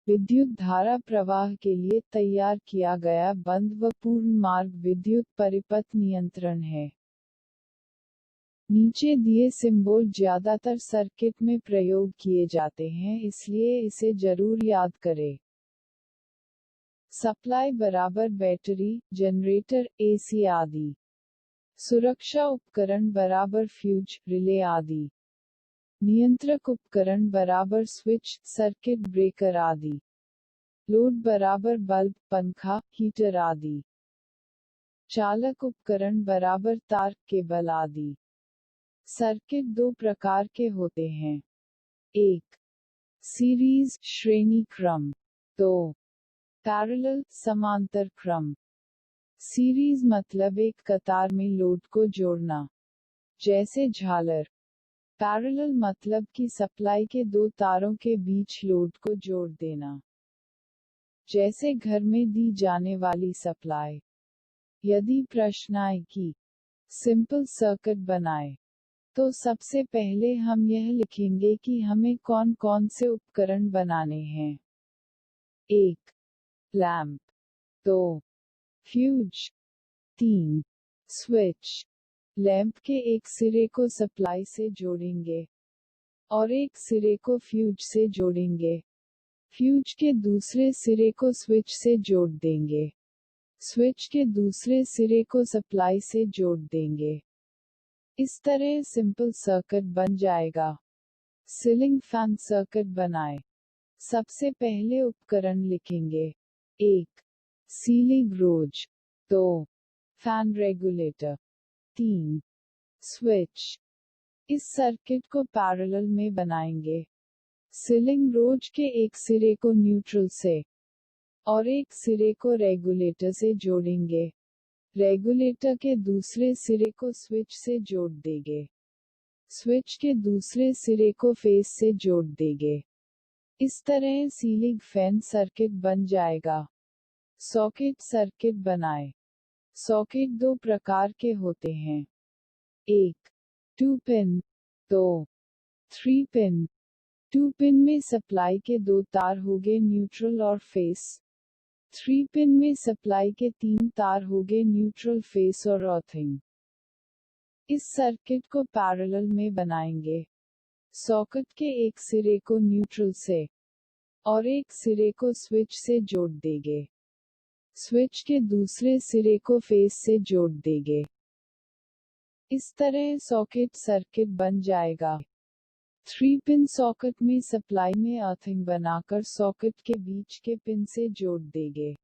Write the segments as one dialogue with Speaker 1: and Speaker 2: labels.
Speaker 1: विद्युत धारा प्रवाह के लिए तैयार किया गया बंद व पूर्ण मार्ग विद्युत परिपथ नियंत्रण है। नीचे दिए सिंबल ज्यादातर सर्किट में प्रयोग किए जाते हैं, इसलिए इसे जरूर याद करें। सप्लाई बराबर बैटरी, जनरेटर, एसी आदि। सुरक्षा उपकरण बराबर फ्यूज, रिले आदि। नियंत्रक उपकरण बराबर स्विच, सर्किट ब्रेकर आदि। लोड बराबर बल्ब, पंखा, हीटर आदि। चालक उपकरण बराबर तार, केबल आदि। सर्किट दो प्रकार के होते हैं। 1. सीरीज, श्रेणी क्रम। 2. पैरेलल, समांतर क्रम। सीरीज मतलब एक कतार में लोड को जोड़ना, जैसे झालर। पैरेलल मतलब कि सप्लाई के दो तारों के बीच लोड को जोड़ देना, जैसे घर में दी जाने वाली सप्लाई। यदि प्रश्न आए कि सिंपल सर्किट बनाए, तो सबसे पहले हम यह लिखेंगे कि हमें कौन कौन से उपकरण बनाने हैं। 1. लैंप। 2. फ्यूज। 3. स्विच। लैंप के एक सिरे को सप्लाई से जोड़ेंगे और एक सिरे को फ्यूज से जोड़ेंगे। फ्यूज के दूसरे सिरे को स्विच से जोड़ देंगे। स्विच के दूसरे सिरे को सप्लाई से जोड़ देंगे। इस तरह सिंपल सर्किट बन जाएगा। सीलिंग फैन सर्किट बनाएं। सबसे पहले उपकरण लिखेंगे। 1. सीलिंग रोज। 2. Fan regulator. 3. स्विच। इस सर्किट को पैरेलल में बनाएंगे। सीलिंग रोज के एक सिरे को न्यूट्रल से और एक सिरे को रेगुलेटर से जोड़ेंगे। रेगुलेटर के दूसरे सिरे को स्विच से जोड़ देंगे। स्विच के दूसरे सिरे को फेस से जोड़ देंगे। इस तरह सीलिंग फैन सर्किट बन जाएगा। सॉकेट सर्किट बनाएं। सॉकेट दो प्रकार के होते हैं। 1. 2 पिन। 2. 3 पिन। 2 पिन में सप्लाई के दो तार होंगे, न्यूट्रल और फेस। 3 पिन में सप्लाई के 3 तार होंगे, न्यूट्रल, फेस और अर्थिंग। इस सर्किट को पैरेलल में बनाएंगे। सॉकेट के एक सिरे को न्यूट्रल से और एक सिरे को स्विच से जोड़ देंगे। स्विच के दूसरे सिरे को फेस से जोड़ देंगे। इस तरह सॉकेट सर्किट बन जाएगा। 3 पिन सॉकेट में सप्लाई में अर्थिंग बनाकर सॉकेट के बीच के पिन से जोड़ देंगे।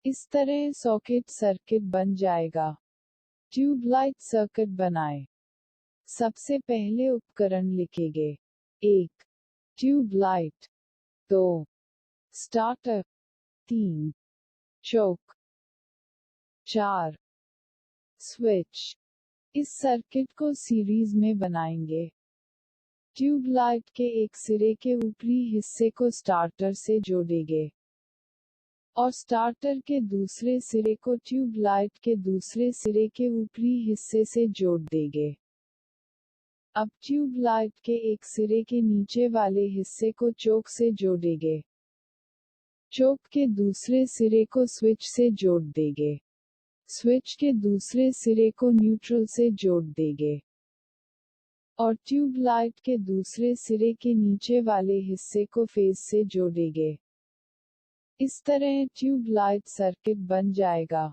Speaker 1: इस तरह सॉकेट सर्किट बन जाएगा। ट्यूबलाइट सर्किट बनाएं। सबसे पहले उपकरण लिखेंगे। 1. ट्यूबलाइट। 2. स्टार्टर। 3. चोक। 4. स्विच। इस सर्किट को सीरीज में बनाएंगे। ट्यूबलाइट के एक सिरे के ऊपरी हिस्से को स्टार्टर से जोड़ेंगे और स्टार्टर के दूसरे सिरे को ट्यूबलाइट के दूसरे सिरे के ऊपरी हिस्से से जोड़ देंगे। अब ट्यूबलाइट के एक सिरे के नीचे वाले हिस्से को चोक से जोड़ेंगे। चोक के दूसरे सिरे को स्विच से जोड़ देंगे। स्विच के दूसरे सिरे को न्यूट्रल से जोड़ देंगे और ट्यूबलाइट के दूसरे सिरे के नीचे वाले हिस्से को फेस से जोड़ेंगे। इस तरह ट्यूबलाइट सर्किट बन जाएगा।